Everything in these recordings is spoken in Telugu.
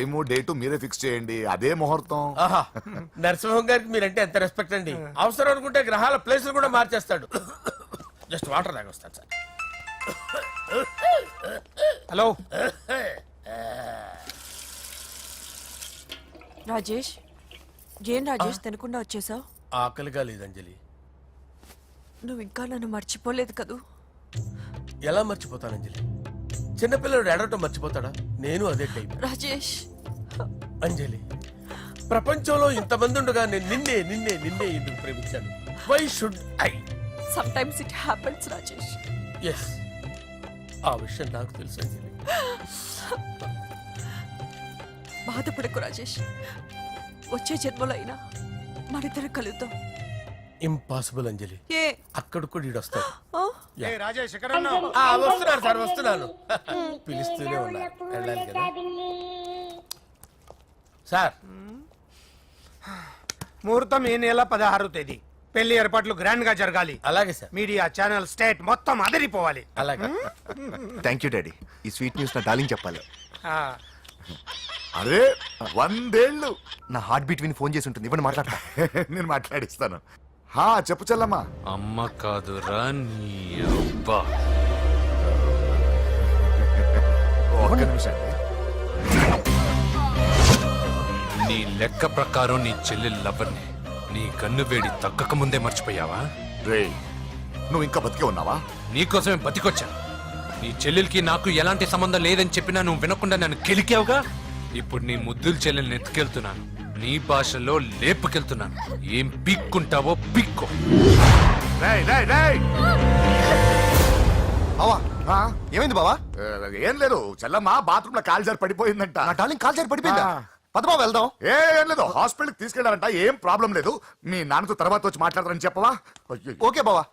టైము డేటు మీరే ఫిక్స్ చేయండి, అదే ముహూర్తం. ఆహా నరసింహం గారికి మీరంటే ఎంత రెస్పెక్ట్ అండి. అవసరం అనుకుంటే గ్రహాల ప్లేసులు కూడా మార్చేస్తాడు. జస్ట్ వాటర్ తాగొస్తాను సార్. హలో రాజేష్, ఏం రాజేష్ తినకుండా వచ్చేసావు? ఆకలిగా లేదు అంజలి. నువ్వు ఇంకా నన్ను మర్చిపోలేదు కదూ? ఎలా మర్చిపోతాను అంజలి? చిన్నపిల్లడు ఏడవటం మర్చిపోతాడా? నేను అదే టైప్. రాజేష్ అంజలి, ప్రపంచంలో ఇంతమంది ఉండగా నేను నిన్నే నిన్నే నిన్నే ఎందుకు ప్రేమించాను? Why should I? Sometimes it happens Rajesh. Yes, ఆ విషయం నాకు తెలుసు అంజలి. బాధపడకు రాజేష్, వచ్చే జన్మలో అయినా మరిద్దరు కలుద్దాం. ఇంపాసిబుల్ అంజలి. ఏ అక్కడ కూడా ఈడు వస్తాడు. ఆ? రాజేష్ ఎక్కడ ఉన్నావు? వస్తున్నాను సార్, వస్తున్నాను. పిలుస్తూనే ఉన్నారు, వెళ్ళాలి కదా సార్. ముహూర్తం ఈ నెల 16వ తేదీ. పెళ్లి ఏర్పాట్లు గ్రాండ్ గా జరగాలి. అలాగే సార్. మీడియా ఛానల్ స్టేట్ మొత్తం అదిరిపోవాలి. అలాగే. Thank you daddy. ఈ స్వీట్ న్యూస్ నా డార్లింగ్ చెప్పాలి. ఆ, అరే 100 ఏళ్ళు. నా హార్ట్ బీట్ విని ఫోన్ చేసి ఉంటుంది, ఇవ్వండి మాట్లాడతా. నేను మాట్లాడిస్తాను. హా చెప్పు చెల్లమ్మా. అమ్మ కాదురా నీ అబ్బా. ఒక్క నిమిషం. నీ లెక్క ప్రకారం నీ చెల్లెలు లవ్వర్ని నీ కన్ను వేడి తగ్గక ముందే మర్చిపోయావా? రే నువ్వు ఇంకా బతికే ఉన్నావా? నీకోసమే బతికొచ్చాను. నీ చెల్లెలకి నాకు ఎలాంటి సంబంధం లేదని చెప్పినా నువ్వు వినకుండా నన్ను కెలికావుగా. ఇప్పుడు నీ ముద్దుల చెల్లెల్ని ఎత్తుకెళ్తున్నాను, నీ భాషలో లేపుకెళ్తున్నాను. ఏం పీక్కుంటావో పీక్కో. రేయ్ రేయ్ రేయ్. బావా ఆ? ఏమైంది బావా? ఏం లేదు, చెల్లమ్మ బాత్రూమ్ లో కాలు జారి పడిపోయిందంట. నా డార్లింగ్ కాల్ చేరి పడిపోయిందా? ఆ. పద బావ వెళ్దాం. ఏం లేదు, హాస్పిటల్ కి తీసుకెళ్లారంట. ఏం ప్రాబ్లం లేదు. మీ నాన్నతో తర్వాత వచ్చి మాట్లాడతారని చెప్పవా? అయ్యో. ఓకే బావా.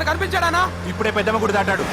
కనిపించాడానా? ఇప్పుడే పెద్దమ్మ గుడి దాటాడు.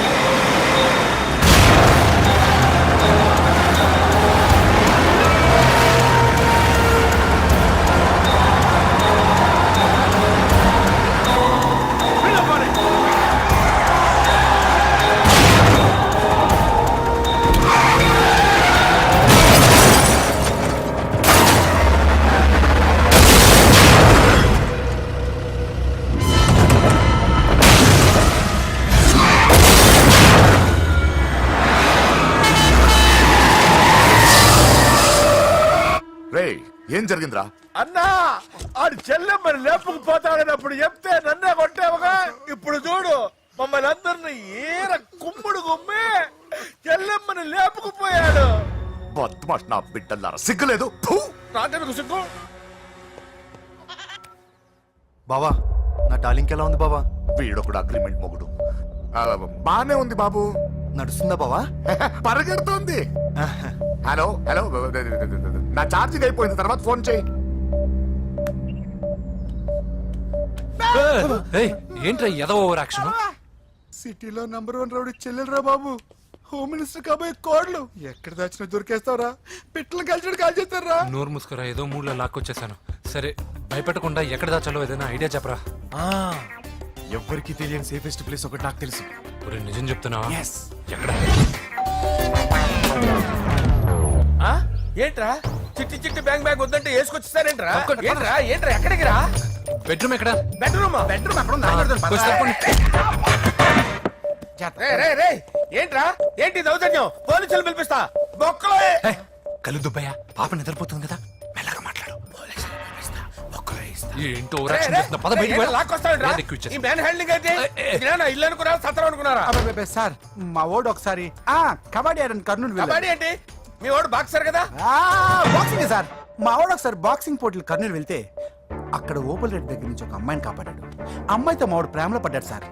ఏం జరిగిందిరా? అన్నా, ఆడు చెల్లెమ్మని లేపుకుపోతాడనప్పుడు చెప్తే నన్నే కొట్టావుగా. ఇప్పుడు చూడు, మమ్మల్ని అందరిని ఏర కుమ్ముడు కుమ్మి చెల్లెమ్మని లేపుకుపోయాడు. బద్మాష్ నా బిడ్డల్లారా, సిగ్గులేదు? ఫు! నాకెందుకు సిగ్గు? బావా నా డార్లింగ్ ఎలా ఉంది బావా? వీడొకడు అగ్రిమెంట్ మొగుడు. బానే ఉంది బాబు. నడుస్తుందా బావా? పరిగెడుతుంది. హలో హలో, నా ఛార్జింగ్ అయిపోయింది, తర్వాత ఫోన్ చేయి. ఏంట్రా ఎదవ ఓవర్ యాక్షన్? సిటీలో నంబర్ 1 రౌడీ చెల్లెలరా బాబు. హోమ్ మినిస్టర్ కాబోయే కోడ్లు ఎక్కడ దాచినా దొరికేస్తావురా. పిట్టలు కలిసి కాల్ చేస్తారా? నోరు ముసుకురా, ఏదో మూడులో లాక్కొచ్చేసాను. సరే భయపెట్టకుండా ఎక్కడ దాచాలో ఏదైనా ఐడియా చెప్పరా? ఎవ్వరికి తెలియని సేఫెస్ట్ ప్లేస్ ఒకటి నాకు తెలుసు. ఒరే, నిజం చెప్తున్నావా? ఎక్కడ? ఆ? ఏంట్రా చిట్టి చిట్టి బ్యాంగ్ బ్యాగ్ వద్దంటే వేసుకొచ్చిస్తారేంట్రా? ఏంట్రా ఎక్కడికి రా? బెడ్రూమ్ ఎక్కడ? బెడ్రూమ్ అక్కడ రే ఏంట్రా ఏంటి దౌర్జన్యం? పోలీసులు పిలిపిస్తా బొక్కలో ఏయ్, కళ్ళు దుబ్బయ్యా, పాప నిద్రపోతుంది కదా, మెల్లగా మాట్లాడు. ఏంటో ఓవరాక్షన్ చేస్తున్నా. పద బయటికి వెళ్ళు. లాక్కొస్తావేంట్రా? నేను ఎక్కువ ఈ ఇచ్చేస్తా. మ్యాన్ హ్యాండ్లింగ్ అయితే ఇదేనా ఇల్లు అనుకున్నారా సత్రం అనుకున్నారా? అబ్బబ్బబ్బే, సార్ మా ఓడు ఒకసారి కబడ్డీ ఆడని కర్నూలు వెళ్ళాడు. కబడ్డీ ఏంటి? మీ వాడు బాక్సర్ కదా? Boxing sir. మా ఓడు ఒకసారి బాక్సింగ్ పోటీలు కర్నూలు వెళ్తే అక్కడ ఓపెల్ రెడ్డి దగ్గర నుంచి ఒక అమ్మాయిని కాపాడాడు. అమ్మాయితో మా వాడు ప్రేమలో పడ్డాడు సార్.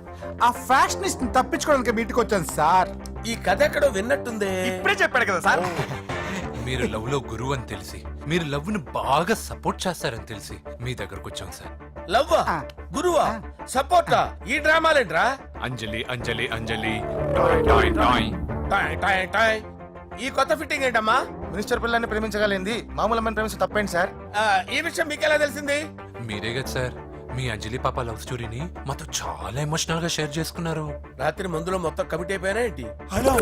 ఆ ఫ్యాషనిస్ట్ తప్పించుకోవడానికి మీటికి వచ్చాను సార్. ఈ కథ ఎక్కడో విన్నట్టుంది. ఇప్పుడే చెప్పాడు కదా సార్. మీరు లవ్ లో గురువు అని తెలిసి, మీరు లవ్ ని బాగా సపోర్ట్ చేస్తారని తెలిసి మీ దగ్గరకు వచ్చాం సార్. లవ్వా గురువా సపోర్టా? ఈ డ్రామాలేంట్రా? అంజలి అంజలి అంజలి టాయ్ టాయ్ టాయ్. టాయ్ టాయ్ టాయ్. ఈ కొత్త ఫిట్టింగ్ ఏంటమ్మా? మినిస్టర్ పిల్లల్ని ప్రేమించగలిగింది మామూలు అమ్మని ప్రేమించి తప్పేంటి సార్? ఈ విషయం మీకెలా తెలిసింది? మీరే కదా సార్ మీ అంజలి పాప లవ్ స్టోరీని మాతో చాలా ఎమోషనల్ గా షేర్ చేసుకున్నారు. రాత్రి మందులో మొత్తం కమిటీ అయిపోయినా ఏంటి? హలో,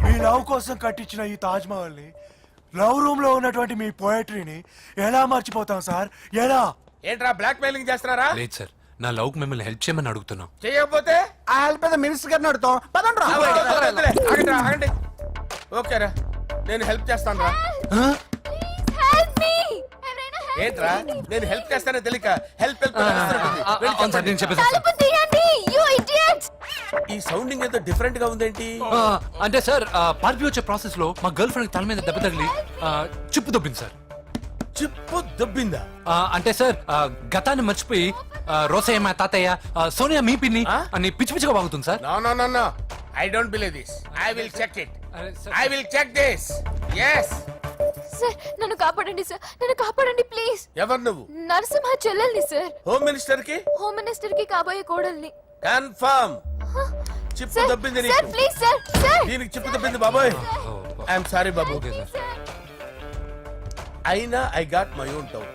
మీ లవ్ కోసం కట్టించిన ఈ తాజ్ మహల్ ని, లవ్ రూమ్ లో ఉన్నటువంటి మీ పోయట్రీని ఎలా మర్చిపోతాం సార్? ఎలా? ఏంట్రా బ్లాక్ మెయిలింగ్ చేస్తున్నారా? లేదు సార్, నా లవ్ మిమ్మల్ని హెల్ప్ చేయమని అడుగుతున్నాం. చేయకపోతే ఆ హెల్ప్ ఏదో మినిస్టర్ గారిని అడుగుతాం. పదండి రా. వదిలే, ఆగండి రా, ఆగండి. ఓకేరా, నేను హెల్ప్ చేస్తాను రా. ఏంట్రా నేను హెల్ప్ చేస్తానో తెలియక హెల్ప్ హెల్ప్ అని అరుస్తున్నట్టుంది. వెళ్ళి అవును సార్, నేను చెప్పేసి ఈ సౌండింగ్ ఏదో డిఫరెంట్ గా ఉందేంటి? అంటే సార్ పార్టీ వచ్చే ప్రాసెస్ లో మా గర్ల్ ఫ్రెండ్ తల మీద దెబ్బ తగిలి చిప్పు దొబ్బింది సార్. చిప్పు దొబ్బిందా? అంటే సార్ గతాన్ని మర్చిపోయి రోసయ్య మా తాతయ్య, సోనియా మీ పిన్ని అని పిచ్చి పిచ్చిగా వాగుతుంది sir. No I don't believe this. I will check it. I will check this. yes sir, నన్ను కాపాడండి సార్, నన్ను కాపాడండి ప్లీజ్. ఎవరు నువ్వు? నరసింహ చెల్లెల్ని సార్, హోమ్ మినిస్టర్ కి హోమ్ మినిస్టర్ కి కాబోయే కోడల్ని. కన్ఫర్మ్ చిప్పు సార్, దొబ్బింది సార్ నీకు. ప్లీజ్ సార్, సార్ దీనికి చిప్పు దొబ్బింది బాబోయ్. ఐఎమ్ సారీ బాబు. Okay sir. అయినా I got my own town.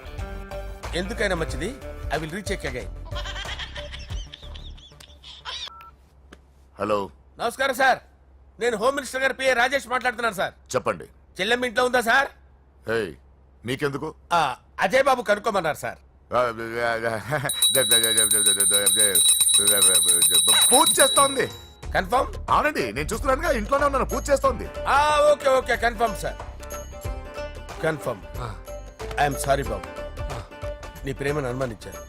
ఎందుకైనా మంచిది, I will recheck again. Hello నమస్కారం సార్, నేను హోమ్ మినిస్టర్ గారి పిఏ రాజేష్ మాట్లాడుతున్నాను సార్. చెప్పండి. చెల్లెమ్మ ఇంట్లో ఉందా సార్? హే మీకెందుకు? అజయ్ బాబు కనుక్కోమన్నారు సార్. పూజ చేస్తోంది. కన్ఫర్మ్? అవునండి, నేను చూస్తున్నానుగా, ఇంట్లోనే ఉన్నాను, పూజ చేస్తోంది. Okay okay confirm sir, confirm. I'm sorry బాబు, నీ ప్రేమను అనుమానించాను.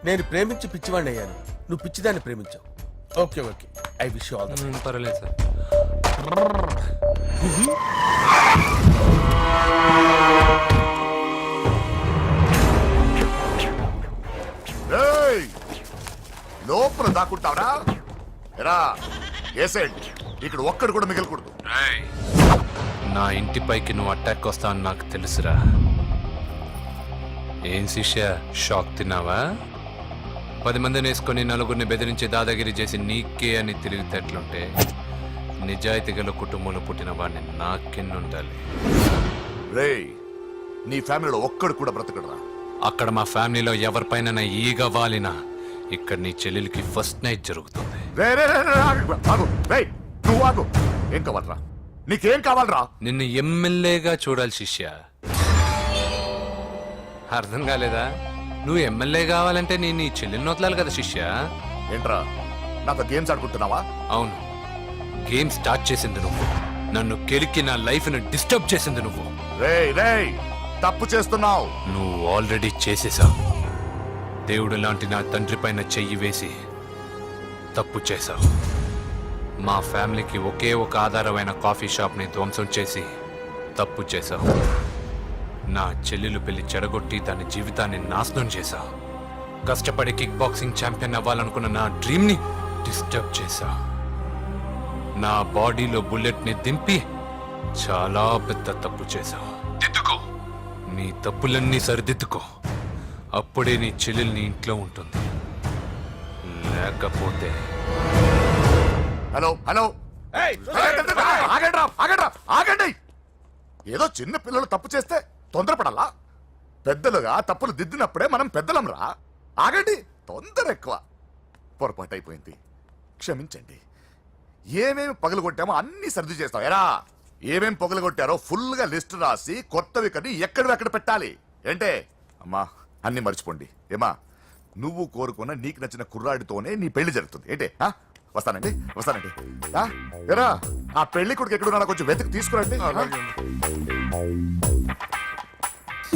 నేను ప్రేమించి పిచ్చివాడిని అయ్యాను, నువ్వు పిచ్చిదాన్ని ప్రేమించావు. Okay okay, I wish you all the best. పర్వాలేదు సార్. ఏయ్, లోపల దాక్కుంటావరా? ఎరా ఏసెంట్, ఇక్కడ ఒక్కడు కూడా మిగలకూడదు. నా ఇంటిపైకి నువ్వు అటాక్ వస్తావని నాకు తెలుసురా. ఏం శిష్య, షాక్ తిన్నావా? 10 మందిని వేసుకొని నలుగురిని బెదిరించి దాదాగిరి చేసి నీకే అని తిరిగితేట్లుంటే నిజాయితీ గల కుటుంబంలో పుట్టిన వాడిని నాకెన్నుండాలి. రేయ్, నీ ఫ్యామిలీలో ఒక్కడు కూడా బ్రతకడరా. అక్కడ మా ఫ్యామిలీలో ఎవరిపైన ఈగ వాలినా ఇక్కడ నీ చెల్లెలికి ఫస్ట్ నైట్ జరుగుతుంది. రే రే రే రే, ఆగు. రేయ్, నువ్వు ఆగు. ఏం కావాలరా? నీకేం కావాలరా? నిన్ను ఎమ్మెల్యేగా చూడాలి శిష్య. అర్థం కాలేదా? నువ్వు ఎమ్మెల్యే కావాలంటే నేను నీ చెల్లెల్ని వదలాలి కదా శిష్య. ఏంట్రా, నాతో గేమ్స్ ఆడుకుంటున్నావా? అవును, గేమ్ స్టార్ట్ చేసింది నువ్వు. నన్ను కెలికి నా లైఫ్ ను డిస్టర్బ్ చేసింది నువ్వు. రేయ్ రేయ్, తప్పు చేస్తున్నావు. నువ్వు ఆల్రెడీ చేసేసావు. దేవుడు లాంటి నా తండ్రి పైన చెయ్యి వేసి తప్పు చేశావు. మా ఫ్యామిలీకి ఒకే ఒక ఆధారమైన కాఫీ షాప్ ని ధ్వంసం చేసి తప్పు చేశావు. నా చెల్లెలు పెళ్లి చెడగొట్టి దాని జీవితాన్ని నాశనం చేశావు. కష్టపడి కిక్ బాక్సింగ్ ఛాంపియన్ అవ్వాలనుకున్న నా డ్రీమ్ ని డిస్టర్బ్ చేశావు. నా బాడీలో బుల్లెట్ ని దింపి చాలా పెద్ద తప్పు చేశావు. దిద్దుకో, నీ తప్పులన్నీ సరిదిద్దుకో. అప్పుడే నీ చెల్లెలు నీ ఇంట్లో ఉంటుంది. లేకపోతే హలో హలో, ఆగండి రా, ఆగండి రా, ఆగండి. ఏదో చిన్న పిల్లలు తప్పు చేస్తే తొందరపడాలా? పెద్దలుగా తప్పులు దిద్దినప్పుడే మనం పెద్దలం రా. ఆగండి, తొందర ఎక్కువ. పొరపాటు అయిపోయింది, క్షమించండి. ఏమేమి పగలగొట్టామో అన్ని సర్ది చేస్తాం. ఎరా ఏమేం పగలగొట్టారో ఫుల్ గా లిస్ట్ రాసి కొత్తవి కని ఎక్కడ పెట్టాలి. ఏంటే అమ్మా, అన్ని మర్చిపోండి. ఏమా, నువ్వు కోరుకున్న నీకు నచ్చిన కుర్రాడితోనే నీ పెళ్లి జరుగుతుంది. ఏంటే వస్తానండి. ఆ? ఎరా ఆ పెళ్లి కొడుకు ఎక్కడున్నా కొంచెం వెతికి తీసుకురండి.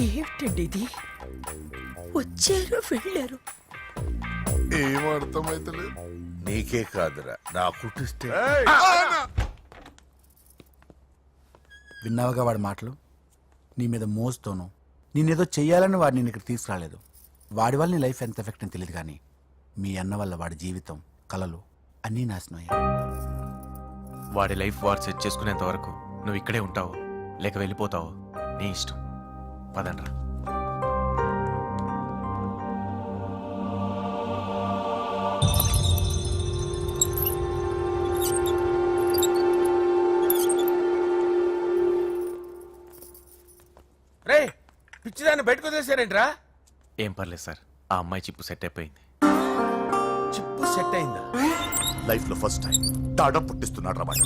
ఏమిటండి ఇది? వచ్చారు వెళ్ళారు. ఏం అర్థమైతలేదు. నీకే కాదురా నా కుట్టిస్తే. విన్నావుగా వాడి మాటలు? నీ మీద మోజుతోనూ నేనేదో చెయ్యాలని వాడు నేను ఇక్కడ తీసుకురాలేదు. వాడి వల్ల నీ లైఫ్ ఎంత ఎఫెక్ట్ అని తెలియదు, కానీ మీ అన్న వల్ల వాడి జీవితం, కలలు అన్నీ నాశనం అయ్యాయి. వాడి లైఫ్ వాడు సెట్ చేసుకునేంత వరకు నువ్వు ఇక్కడే ఉంటావు లేక వెళ్ళిపోతావు, నీ ఇష్టం. పదండ్రా. రే పిచ్చిదాన్ని బయటకు వదిలేసారేంట్రా? ఏం పర్లేదు సార్, ఆ అమ్మాయి చిప్పు సెట్ అయిపోయింది. చిప్పు సెట్ అయిందా? లైఫ్ లో ఫస్ట్ టైం తాడం పుట్టిస్తున్నాడు రమాట.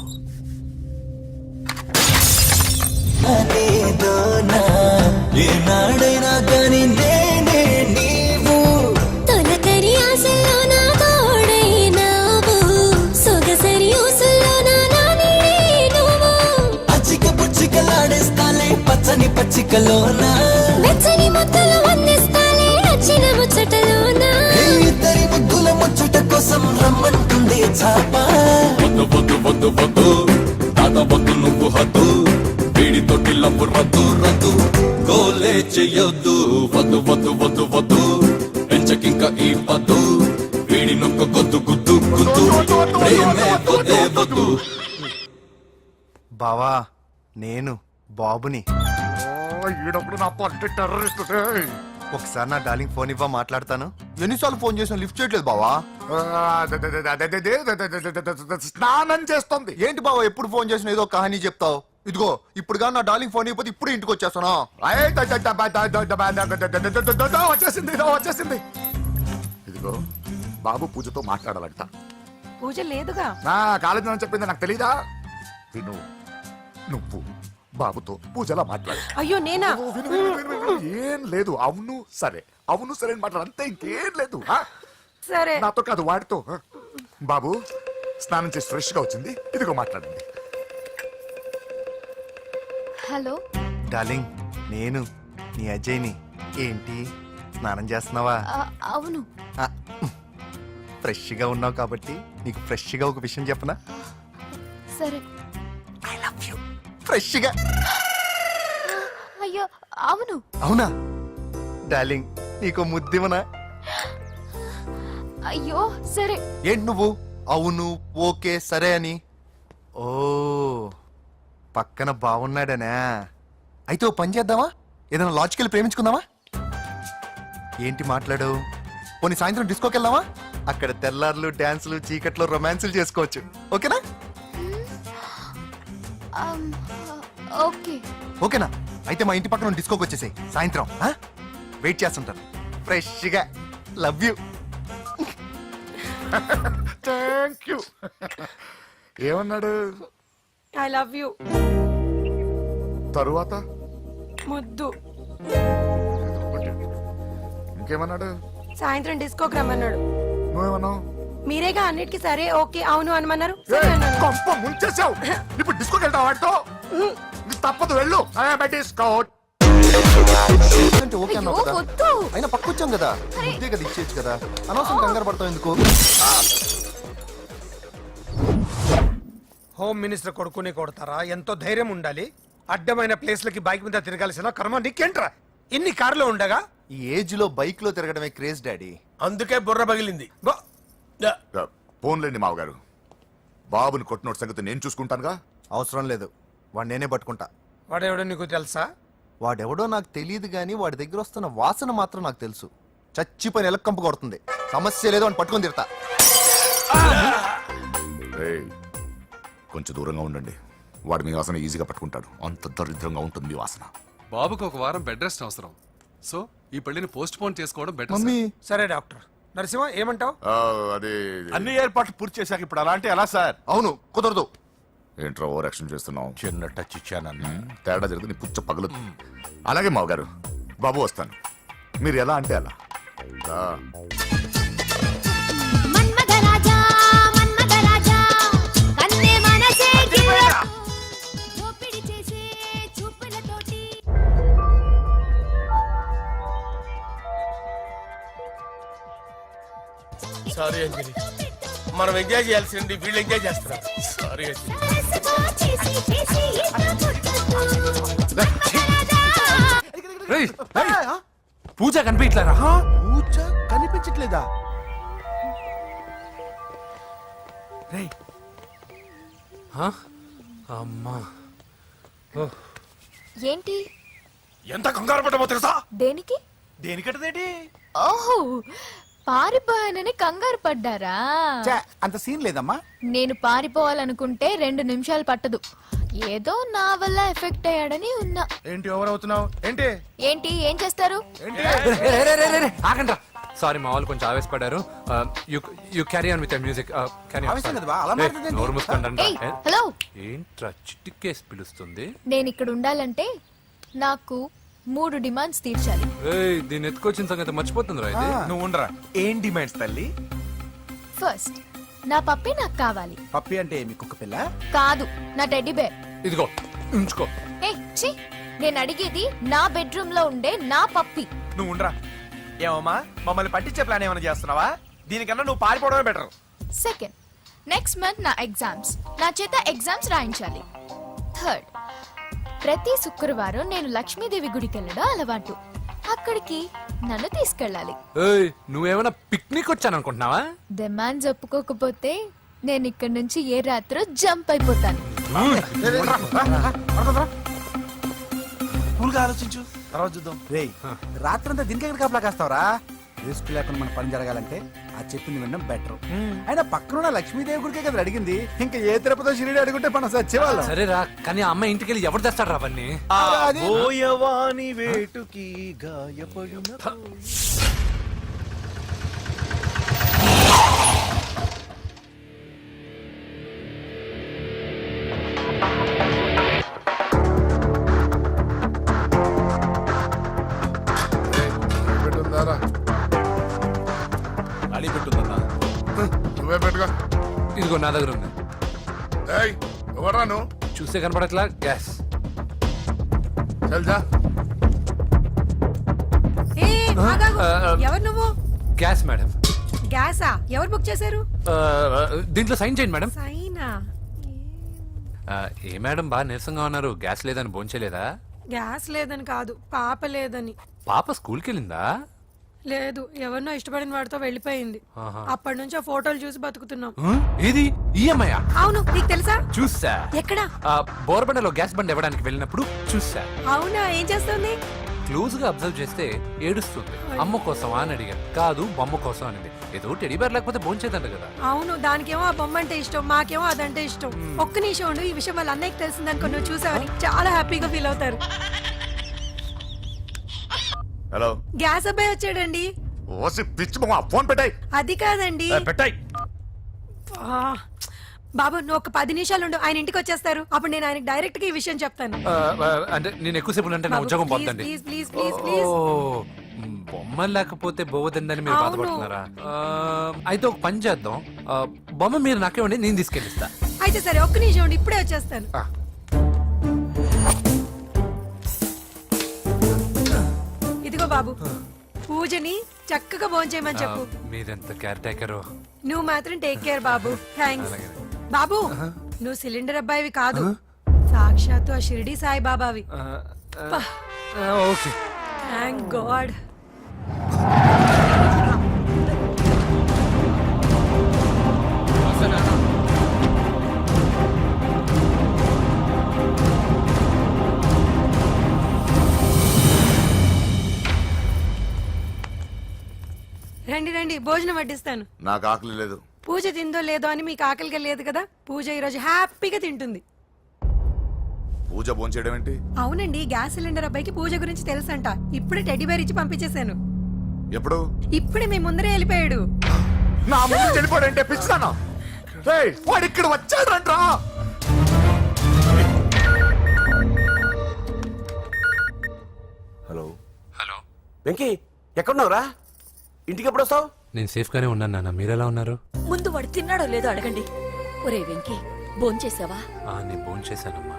ఏనాడైనా కానీ నేనే నీవు తొలకరి ఆశల్లో నా తోడైనావు సొగసరి ఊసుల్లో నా నానే నువ్వు అచ్చిక పుచ్చికలాడేస్తాలే పచ్చని పచ్చికలోన మెచ్చని ముద్దలు వందిస్తాలే నచ్చిన ముచ్చటలోన ఇద్దరి ముద్దుల ముచ్చట కోసం రమ్మంటుంది చాప వద్దు వద్దు వద్దు వద్దు తాత వద్దు నువ్వు హద్దు వీడి తోటి లవ్వు రద్దు రద్దు గోలే చెయ్యొద్దు వద్దు వద్దు వద్దు వద్దు పెంచకింక ఈ పద్దు వీడి నొక్క గొద్దు గుద్దు గుద్దు ప్రేమే వద్దే వద్దు. బావా, నేను బాబుని. ఈడప్పుడు నా పట్టి టెర్రరిస్ట్. ఒకసారి నా డార్లింగ్ ఫోన్ ఇవ్వ, మాట్లాడతాను. ఎన్నిసార్లు ఫోన్ చేసినా లిఫ్ట్ చేయట్లేదు బావా. స్నానం చేస్తుంది. ఏంటి బావా ఎప్పుడు ఫోన్ చేసినా ఏదో కహానీ చెప్తావు? ఇదిగో ఇప్పుడు నా డార్లింగ్ ఫోన్ అయిపోతే ఇప్పుడు ఇంటికి వచ్చేస్తాను. వచ్చేసింది. ఇదిగో బాబు పూజతో మాట్లాడాలంట. పూజ లేదుగా. నా కాలేజీ అని చెప్పింది నాకు తెలీదా? విను, నువ్వు బాబుతో పూజలా మాట్లాడు. అయ్యో నేనా? ఏం లేదు. అవును సరే, అవును సరే అని మాట్లాడు, అంతే, ఇంకేం లేదు. సరే. నాతో కాదు, వాడితో. బాబు స్నానం చేసి ఫ్రెష్ గా వచ్చింది, ఇదిగో మాట్లాడండి. హలో డార్లింగ్, నేను నీ అజయ్ని. ఏంటి స్నానం చేస్తున్నావా? అవును. ఫ్రెష్ గా ఉన్నావు కాబట్టి నీకు ఫ్రెష్ గా ఒక విషయం చెప్పనా? సరే. I love you. ఫ్రెష్ గా. అయ్యో అవును. అవునా డార్లింగ్, నీకు ముద్దివనా? అయ్యో సరే. ఏంటి నువ్వు అవును ఓకే సరే అని? ఓ పక్కన బాగున్నాడనా? అయితే ఓ పని చేద్దామా? ఏదైనా లాజికల్ ప్రేమించుకుందామా? ఏంటి మాట్లాడు? పోనీ సాయంత్రం డిస్కోకి వెళ్దామా? అక్కడ తెల్లార్లు డాన్సులు చీకట్లో రొమాన్సులు చేసుకోవచ్చు. ఓకేనా? ఓకే. ఓకేనా? అయితే మా ఇంటి పక్కన డిస్కోకి వచ్చేసాయి సాయంత్రం. వెయిట్ చేస్తుంటాను ఫ్రెష్గా. Love you. Thank you. ఏమన్నాడు? I love you. తరువాత ముద్దు. ఇంకేమన్నాడు? సాయంత్రం డిస్కోకి రమ్మన్నాడు. నువ్వేమన్నావు? మీరేగా అన్నిటికీ సరే ఓకే అవును అనమన్నారు. సరే అన్నాను. కొంప ముంచేసావు. ఇప్పుడు డిస్కోకి వెళ్తావు వాడితో? నీకు తప్పదు, వెళ్ళు. డిస్కో అంటే ఓకే అన్నావు కదా, వద్దు. అయినా పక్కొచ్చాం కదా, ముద్దే కదా ఇచ్చేయచ్చు కదా, అనవసరం కంగారు పడతావు ఎందుకు? హోమ్ మినిస్టర్ కొడుకుని కొడతారా? ఎంతో ధైర్యం ఉండాలి. అడ్డమైన ప్లేస్లకి బైక్ మీద తిరగాల్సిన కర్మ నీకేంట్రా? ఇన్ని కార్లో ఉండగా ఈ ఏజ్ లో బైక్ లో తిరగడమే క్రేజ్ డాడీ. అందుకే బుర్ర పగిలింది. ఫోన్లేండి మావగారు, బాబుని కొట్టినోటి సంగతి నేను చూసుకుంటానుగా. అవసరం లేదు, వాడు నేనే పట్టుకుంటా. వాడెవడో నీకు తెలుసా? వాడెవడో నాకు తెలియదు కానీ వాడి దగ్గర వస్తున్న వాసన మాత్రం నాకు తెలుసు. చచ్చిపోయిన ఎలక్కంపు కొడుతుంది. సమస్య లేదు అని పట్టుకొని తిడతా. కొంచెం దూరంగా ఉండండి, వాడు మీ వాసన ఈజీగా పట్టుకుంటాడు. అంత దరిద్రంగా ఉంటుంది మీ వాసన. బాబుకు ఒక వారం బెడ్ రెస్ట్ అవసరం. సో ఈ పెళ్లిని పోస్ట్ పోన్ చేసుకోవడం బెటర్ మమ్మీ సరే డాక్టర్ నరసింహ ఏమంటావు? అది అన్ని ఏర్పాట్లు పూర్తి చేశాక ఇప్పుడు అలా అంటే ఎలా సార్? అవును కుదరదు. ఏంట్రా ఓవర్ యాక్షన్ చేస్తున్నావు? చిన్న టచ్ ఇచ్చానన్న. తేడా జరిగితే నీ పుచ్చ పగలు. అలాగే మావగారు, బాబు వస్తాను. మీరు ఎలా అంటే అలా. రా. మన్మథరాజా మన్మథరాజా కన్నే మనసే దోపిడి చేసే చూపులతోటి సారీ అంజలి, మనం ఎంజాయ్ చేయాల్సింది వీళ్ళు ఎంజాయ్ చేస్తున్నారు. సారీ అంజలి. చేసి చేసి రేయ్, పూజ కనిపించలేరా? పూజ కనిపించట్లేదా? రేయ్ హ? అమ్మా ఏంటి ఎంత కంగారు పడ్డామో తెలుసా? దేనికి? దేనికట్టదేటి? ఓహో, పారిపోయానని కంగారు పడ్డారా? ఛే, అంత సీన్ లేదమ్మా. నేను పారిపోవాలనుకుంటే 2 నిమిషాలు పట్టదు. ఏదో నా వల్ల ఎఫెక్ట్ అయ్యాడని ఉన్నా. ఏంటి ఓవర్ అవుతున్నావు? ఏంటి ఏంటి ఏం చేస్తారు? ఆగండ్రా. సారీ, మా వాళ్ళు కొంచెం ఆవేశపడ్డారు. You carry on with music. ఆవేశం కదా బా, అలా మాట్లాడేదేంటి? నోరు మూసుకోండి. ఏయ్, హలో. ఏంట్రా చిటికేసి పిలుస్తుంది? నేను ఇక్కడ ఉండాలంటే నాకు 3 డిమాండ్స్ తీర్చాలి. ఏయ్, దీన్ని ఎత్తుకొచ్చిన సంగతి మర్చిపోతుందిరా ఇది. నువ్వు ఉండరా. ఏం డిమాండ్స్ తల్లి? ఫస్ట్, నా పప్పి నాకు కావాలి. పప్పి అంటే మీ కుక్క పిల్ల? కాదు, నా టెడ్డీ బేర్. ఇదిగో ఉంచుకో. ఏయ్, ఛీ, నేను అడిగేది నా బెడ్రూమ్ లో ఉండే నా పప్పి. నువ్వు ఉండరా. ఏమమ్మా, మమ్మల్ని పట్టించే ప్లాన్ ఏమైనా చేస్తున్నావా? దీనికన్నా నువ్వు పారిపోవడమే బెటర్. సెకండ్, నెక్స్ట్ మంత్ నా ఎగ్జామ్స్, నా చేత ఎగ్జామ్స్ రాయించాలి. థర్డ్, ప్రతి శుక్రవారం నేను లక్ష్మీదేవి గుడికి వెళ్ళడం అలవాటు. అక్కడికి నన్ను తీసుకెళ్ళాలి. ఏయ్, నువ్వేమైనా పిక్నిక్ వచ్చాను అనుకుంటున్నావా? డిమాండ్స్ ఒప్పుకోకపోతే నేను ఇక్కడి నుంచి ఏ రాత్రో జంప్ అయిపోతాను. కూల్గా ఆలోచించు, తర్వాత చూద్దాం. రేయ్, రాత్రంతా దీనికి ఎక్కడ కాపలా కాస్తావరా? రిస్క్ లేకుండా మన పని జరగాలంటే ఆ చెప్పింది వినడం బెటర్. అయినా పక్కన లక్ష్మీదేవి గుడికే కదా అడిగింది. ఇంకా ఏ తిరుపతి షిరిడి అడుగుంటే మనం సచ్చేవాళ్ళం. సరేరా, కానీ ఆ అమ్మాయి ఇంటికి వెళ్ళి ఎవరు తెస్తాడు అవన్నీ? బోయవాని వేటుకి గాయపడిన అడి పెట్టుందన్నా. నువ్వే పెట్టుకో. ఇదిగో నా దగ్గర ఉంది. ఏయ్, ఎవరా నువ్వు? చూస్తే కనపడట్లా? గ్యాస్. చల్జా. ఎవరు నువ్వు? Gas madam. గ్యాసా? ఎవరు బుక్ చేశారు? దీంట్లో సైన్ చేయండి మేడం. సైనా? ఏ మేడం బాగా నీరసంగా ఉన్నారు? గ్యాస్ లేదని భోంచలేదా? గ్యాస్ లేదని కాదు, పాప లేదని. పాప స్కూల్కి వెళ్ళిందా? లేదు, ఎవరినో ఇష్టపడిన వాడితో వెళ్ళిపోయింది. ఆహా. అప్పటి నుంచి ఆ ఫోటోలు చూసి బతుకుతున్నాం. ఏది ఈఎంఐ? అవును, నీకు తెలుసా? చూసా. ఎక్కడ? బోర్బండలో గ్యాస్ బండ్ ఇవ్వడానికి వెళ్ళినప్పుడు చూసా. అవునా, ఏం చేస్తుంది? క్లోజ్ గా అబ్జర్వ్ చేస్తే ఏడుస్తుంది. అమ్మ కోసం అని అడిగాను. కాదు, బొమ్మ కోసం అనింది. ఏదో టెడీ బేర్ లేకపోతే భోంచేదంట కదా. అవును, దానికేమో ఆ బొమ్మ అంటే ఇష్టం, మాకేమో అదంటే ఇష్టం. ఒక్క నిమిషం ఉండు, ఈ విషయం వాళ్ళ అన్నయ్యకి తెలిసిందనుకో, నువ్వు చూసావని చాలా హ్యాపీగా ఫీల్ అవుతారు. హలో, గ్యాస్ అబ్బాయి వచ్చాడండి. ఓసి పిచ్చి బొమ్మ, ఫోన్ పెట్టాయి. అది కాదండి. పెట్టాయి. ఆ, బాబు నువ్వు ఒక 10 నిమిషాలు ఉండు, ఆయన ఇంటికి వచ్చేస్తారు. అప్పుడు నేను ఆయనకి డైరెక్ట్ గా ఈ విషయం చెప్తాను. అంటే నేను ఎక్కువసేపు అంటే నా ఉద్యోగం పోతుందండి. Please please please please. బొమ్మ లేకపోతే బోవదందని మీరు అవును. బాధపడుతున్నారా? అయితే ఒక పని చేద్దాం. బొమ్మ మీరు నాకేమండి, నేను తీసుకెళ్ళిస్తా. అయితే సరే, ఒక్క నిమిషం ఉండి, ఇప్పుడే వచ్చేస్తాను. ఇదిగో బాబు, పూజని చక్కగా భోంచేయమని చెప్పు. మీరెంత కేర్ టేకరు. నువ్వు మాత్రం టేక్ కేర్ బాబు. థ్యాంక్స్. బాబు, నువ్వు సిలిండర్ అబ్బాయివి కాదు, సాక్షాత్తు ఆ షిరిడి సాయి బాబావి. ఓకే. Thank God. రండి రండి, భోజనం వడ్డిస్తాను. నాకు ఆకలి లేదు. పూజ తిందో లేదో అని మీకు ఆకలిగా లేదు కదా, పూజ ఈరోజు హ్యాపీగా తింటుంది. పూజ భోంచేయడం ఏంటి? అవునండి, గ్యాస్ సిలిండర్ అబ్బాయికి పూజ గురించి తెలుసంట. ఇప్పుడే టెడ్డీ బేర్ ఇచ్చి పంపించేశాను. ఎప్పుడు? ఇప్పుడే మీ ముందరే వెళ్ళిపోయాడు. నా ముందు చెడిపోడంటే పిచ్చిదానా? వాడు ఇక్కడ వచ్చాడంట్రా. హలో హలో, వెంకీ ఎక్కడున్నావురా? ఇంటికి ఎప్పుడు వస్తావు? నేను సేఫ్ గానే ఉన్నాను నాన్న. మీరెలా ఉన్నారు? ముందు వాడు తిన్నాడో లేదో అడగండి. ఒరే వెంకీ, భోంచేసావా? నేను ఫోన్ చేశానమ్మా.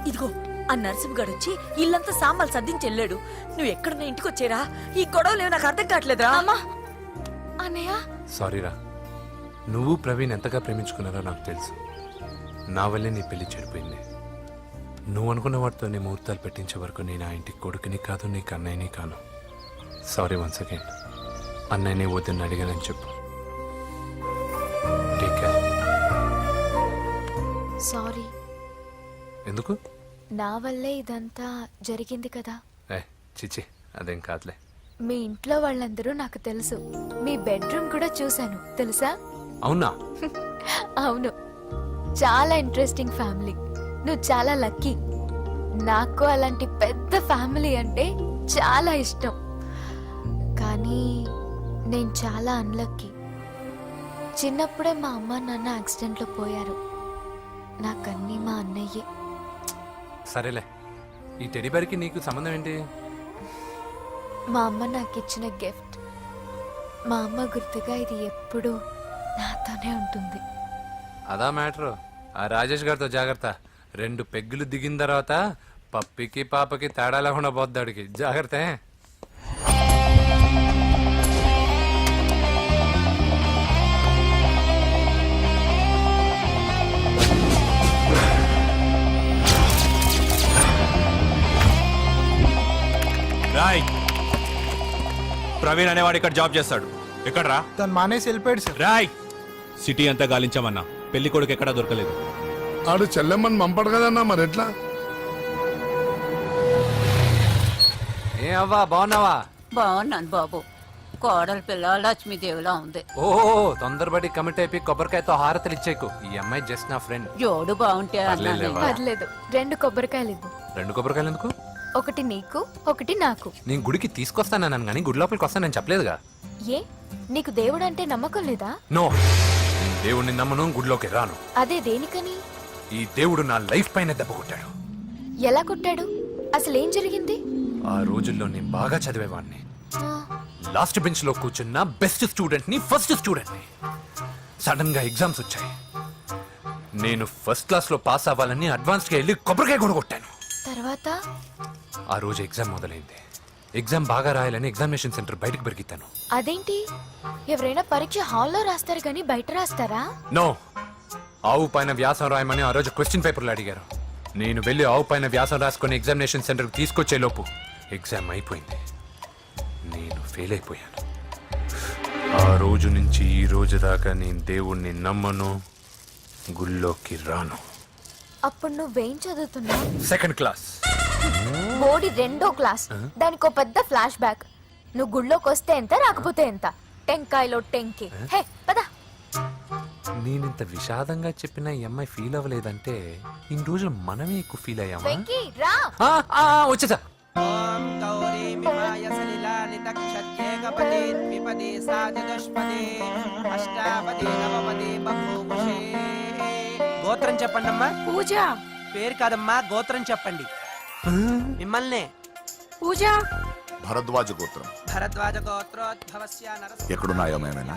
ఇదిగో ఆ నరసింహగాడు వచ్చి ఇల్లంతా సామాన్లు సర్దించి వెళ్ళాడు. నువ్వు ఎక్కడున్నా ఇంటికి వచ్చేరా. ఈ గొడవలేవు నాకు అర్థం కావట్లేదురా. అమ్మా అన్నయ్య సారీరా. నువ్వు ప్రవీణ్ ఎంతగా ప్రేమించుకున్నారో నాకు తెలుసు. నా వల్లే నీ పెళ్లి చెడిపోయింది. నువ్వు అనుకున్న వాటితో నీ ముహూర్తాలు పెట్టించే వరకు నేను ఆ ఇంటికి కొడుకుని కాదు, నీకు అన్నయ్యని కాను. Sorry once again. అన్నయ్యని వద్దని అడిగానని చెప్పు. Take care. సారీ. ఎందుకు? నా వల్లే ఇదంతా జరిగింది కదా. చిచి, అదేం కాదులే. మీ ఇంట్లో వాళ్ళందరూ నాకు తెలుసు. మీ బెడ్రూమ్ కూడా చూశాను తెలుసా? అవునా? అవును, చాలా ఇంట్రెస్టింగ్ ఫ్యామిలీ. నువ్వు చాలా లక్కీ. నాకు అలాంటి పెద్ద ఫ్యామిలీ అంటే చాలా ఇష్టం. కానీ నేను చాలా అన్లక్కీ. చిన్నప్పుడే మా అమ్మ నాన్న యాక్సిడెంట్లో పోయారు. నాకన్నీ మా అన్నయ్యే. సరేలే, ఈ టెడీబేర్కి నీకు సంబంధం ఏంటి? మా అమ్మ నాకు ఇచ్చిన గిఫ్ట్. మా అమ్మ గుర్తుగా ఇది ఎప్పుడూ నాతోనే ఉంటుంది. అదా మ్యాటర్. ఆ రాజేష్ గారితో జాగ్రత్త. 2 పెగ్గులు దిగిన తర్వాత పప్పికి పాపకి తేడా లేకుండా పోద్దాడికి. జాగ్రత్త. రాయ్, ప్రవీణ్ అనేవాడు ఇక్కడ జాబ్ చేస్తాడు. ఎక్కడ్రా? తను మానేసి వెళ్ళిపోయాడు సార్. రాయ్, సిటీ అంతా గాలించామన్నా, పెళ్లి కొడుకు ఎక్కడా దొరకలేదు. ఆడు చెల్లెమ్మని పంపడు కదన్నా, మరి ఎట్లా? ఏ అవ్వా, బాగున్నావా? బాగున్నాను బాబు. కోడలి పిల్ల లక్ష్మీదేవిలా ఉంది. ఓ, తొందరపడి కమిట్ అయిపోయి కొబ్బరికాయతో హారతలు ఇచ్చేకు. ఈ అమ్మాయి జస్ట్ నా ఫ్రెండ్. జోడు బాగుంటే పర్లేదులేవా? పర్లేదు, 2 కొబ్బరికాయలు ఇవ్వు. 2 కొబ్బరికాయలు ఎందుకు? ఒకటి నీకు, ఒకటి నాకు. నేను గుడికి తీసుకొస్తానన్నాను కానీ గుడి లోపలికి వస్తానని చెప్పలేదుగా. ఏ, నీకు దేవుడు అంటే నమ్మకం లేదా? నో, నేను దేవుడిని నమ్మను, గుడిలోకి రాను. అదే దేనికని? ఈ దేవుడు నా లైఫ్ పైన దెబ్బ కొట్టాడు. ఎలా కొట్టాడు? అసలు ఏం జరిగింది? ఆ రోజుల్లో నేను బాగా చదివేవాడిని. ఆ, లాస్ట్ బెంచ్ లో కూర్చున్న బెస్ట్ స్టూడెంట్ ని, ఫస్ట్ స్టూడెంట్ ని. సడన్ గా ఎగ్జామ్స్ వచ్చాయి. నేను ఫస్ట్ క్లాస్ లో పాస్ అవ్వాలని అడ్వాన్స్ గా వెళ్ళి కొబ్బరికాయ కూడా కొట్టాను. తర్వాత? ఆ రోజు ఎగ్జామ్ మొదలైంది. ఎగ్జామ్ బాగా రాయాలని ఎగ్జామినేషన్ సెంటర్ బయటకు పెరిగితాను. అదేంటి, ఎవరైనా పరీక్ష హాల్లో రాస్తారు కానీ బయట రాస్తారా? నో, ఆవు పైన వ్యాసం రాయమని ఆ రోజు క్వశ్చన్ పేపర్లు అడిగారు. నేను వెళ్ళి ఆవు పైన వ్యాసం రాసుకొని ఎగ్జామినేషన్ సెంటర్కి తీసుకొచ్చే లోపు ఎగ్జామ్ అయిపోయింది. నేను ఫెయిల్ అయిపోయాను. ఆ రోజు నుంచి ఈ రోజు దాకా నేను దేవుణ్ణి నమ్మను, గుళ్ళోకి రాను. అప్పుడు నువ్వేం చదువుతున్నావు? Second class. బోడి 2వ క్లాస్. దానికో పెద్ద ఫ్లాష్ బ్యాక్. నువ్వు గుళ్ళోకి వస్తే ఎంత, రాకపోతే ఎంత. టెంకాయలో టెంకి. హే పద. నేనింత విషాదంగా చెప్పిన ఈ అమ్మాయి ఫీల్ అవ్వలేదంటే ఇన్ని రోజులు మనమే ఎక్కువ ఫీల్ అయ్యామా? వెంకీ రా. వచ్చేసా. ఓం గౌరీ మిమాయ సలిలాని దక్షత్యేకపదే ద్విపదే సాచతుష్పదే అష్టాపదే నవపదే బహుముషే. గోత్రం చెప్పండి అమ్మా. పూజ. పేరు కాదమ్మా, గోత్రం చెప్పండి. మిమ్మల్నే. పూజ. భరద్వాజ గోత్రం. భరద్వాజ గోత్రోద్భవస్య నరసింహ. ఎక్కడున్నాయో మేమైనా?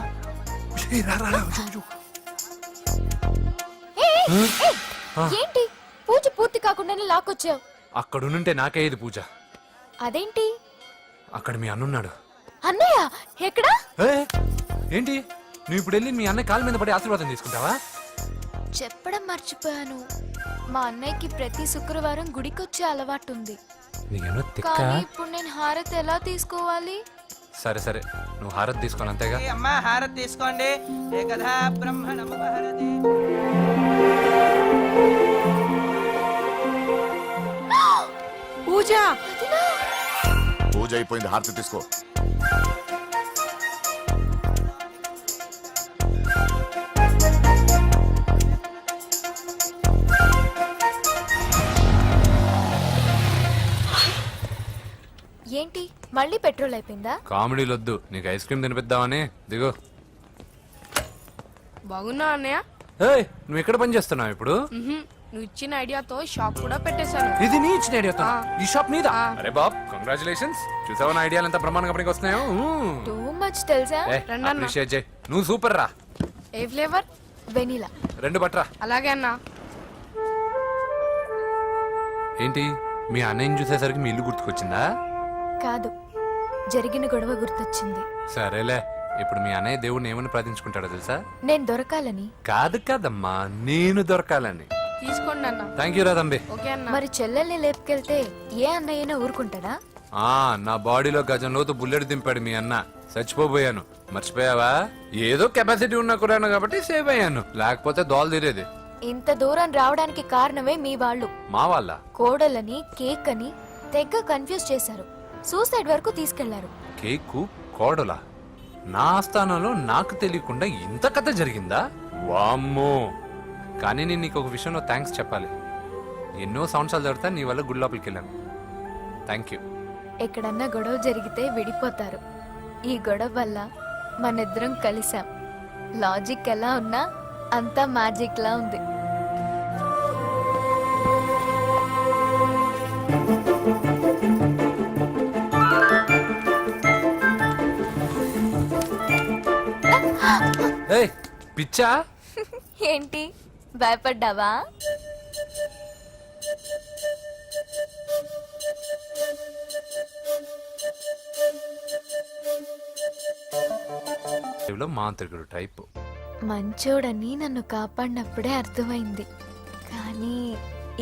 ఏంటి పూజ పూర్తి కాకుండానే లాక్కొచ్చావు? అక్కడుంటే నాకే ఇది పూజ. అదేంటి? అక్కడ మీ అన్నున్నాడు. అన్నయ్య ఎక్కడా? ఏంటి, నువ్వు ఇప్పుడు వెళ్ళి మీ అన్నయ్య కాళ్ళ మీద పడి ఆశీర్వాదం తీసుకుంటావా? చెప్పడం మర్చిపోయాను. మా అన్నయ్యకి ప్రతి శుక్రవారం గుడికొచ్చే అలవాటు ఉంది. నీకేమో తిక్క. కానీ ఇప్పుడు నేను హారతి ఎలా తీసుకోవాలి? సరే సరే, నువ్వు హారతి తీసుకోను అంతేగా. అమ్మా హారతి తీసుకోండి. ఏకదా బ్రహ్మణముపహరతి. పూజ. పూజ అయిపోయింది, హారతి తీసుకో. ఏంటి మళ్ళీ పెట్రోల్ అయిపోయిందా? కామెడీలు వద్దు, నీకు ఐస్ క్రీమ్ తినిపిద్దామని. దిగు. బాగున్నా అన్నయ్య? ఏయ్, నువ్వు ఎక్కడ పని చేస్తున్నావు ఇప్పుడు? నువ్వు ఇచ్చిన ఐడియాతో షాప్ కూడా పెట్టేశాను. ఇది నీ ఇచ్చిన ఐడియా? ఈ షాప్ నీదా? అరే బాబ్, కంగ్రాచులేషన్స్. చూసావా నా ఐడియాలు ఎంత బ్రహ్మాండంగా పనికి వస్తున్నాయో? టూ మచ్ తెలుసా? అప్రిషియేట్ చేయి. నువ్వు సూపర్ రా. ఏ ఫ్లేవర్? వెనీలా. 2 పట్రా. అలాగే అన్నా. ఏంటి, మీ అన్నయ్యని చూసేసరికి మీ ఇల్లు గుర్తుకొచ్చిందా? కాదు, జరిగిన గొడవ గుర్తొచ్చింది. సరేలే, ఇప్పుడు మీ అన్నయ్య దేవుడిని ఏమని ప్రార్థించుకుంటాడో తెలుసా? నేను దొరకాలని. కాదు కాదమ్మా, నేను దొరకాలని. తీసుకోండి అన్న. థ్యాంక్ యూ రా తంబి. ఓకే అన్న. మరి చెల్లెల్ని లేపుకెళ్తే ఏ అన్నయ్యనా ఊరుకుంటాడా? నా బాడీలో గజం లోతు బుల్లెట్ దింపాడు మీ అన్న. చచ్చిపోయాను, మర్చిపోయావా? ఏదో కెపాసిటీ ఉన్న కురాను కాబట్టి సేవ్ అయ్యాను, లేకపోతే దోలు తీరేది. ఇంత దూరం రావడానికి కారణమే మీ వాళ్ళు. మా వాళ్ళ కోడలని కేక్ అని తెగ కన్ఫ్యూజ్ చేశారు. సూసైడ్ వరకు తీసుకెళ్లారు. కేకు కోడలా? నా స్థానంలో నాకు తెలియకుండా ఇంత కథ జరిగిందా? వామ్మో. కానీ నేను నీకు ఒక విషయంలో థ్యాంక్స్ చెప్పాలి. ఎన్నో సంవత్సరాలు జరుగుతా నీ వల్ల గుడి లోపలికి వెళ్ళాను. Thank you. ఎక్కడన్నా గొడవ జరిగితే విడిపోతారు. ఈ గొడవ వల్ల మనిద్దరం కలిసాం. లాజిక్ ఎలా ఉన్నా అంతా మ్యాజిక్ లా ఉంది. ఏయ్, పిచ్చా? ఏంటి భయపడ్డావా? మాంత్రికుడు టైప్. మంచోడని నన్ను కాపాడినప్పుడే అర్థమైంది, కానీ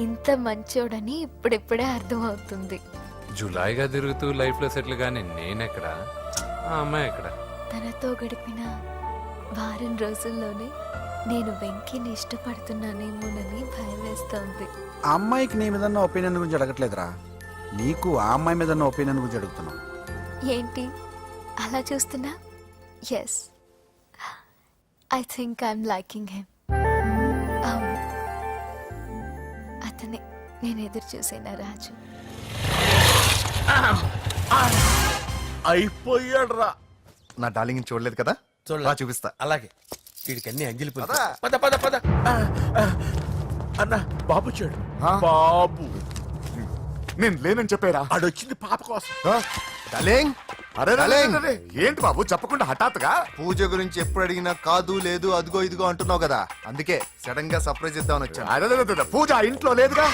ఇంత మంచోడని ఇప్పుడిప్పుడే అర్థమవుతుంది. జులాయిగా తిరుగుతూ లైఫ్ లో సెటిల్ గానీ నేనెక్కడ, ఆ అమ్మాయి ఎక్కడ? తనతో గడిపిన వారం రోజుల్లోనే నేను వెంకిని ఇష్టపడుతున్నానేమోనని భయం వేస్తోంది. ఆ అమ్మాయికి నీ మీద ఒపీనియన్ గురించి అడగట్లేదురా, నీకు ఆ అమ్మాయి మీద ఒపీనియన్ గురించి అడుగుతున్నావు. ఏంటి అలా చూస్తున్నా? Yes, I think I'm liking him. అవును, అతనే నేను ఎదురు చూసిన రాజు. అయిపోయాడు రా. నా డార్లింగ్ చూడలేదు కదా, చూడలే. చూపిస్తా. అలాగే, వీడికన్నీ అంజలి పులుసు. పద పద పద. అన్న బాబు చూడు. బాబు నేను లేనని చెప్పారా? ఆడొచ్చింది పాప కోసం. డార్లింగ్, అరే డార్లింగ్. ఏంటి బాబు చెప్పకుండా హఠాత్తుగా? పూజ గురించి ఎప్పుడు అడిగినా కాదు లేదు అదిగో ఇదిగో అంటున్నావు కదా, అందుకే సడన్ గా సర్ప్రైజ్ ఇద్దామని వచ్చాను. అదే పూజ ఆ ఇంట్లో లేదుగా.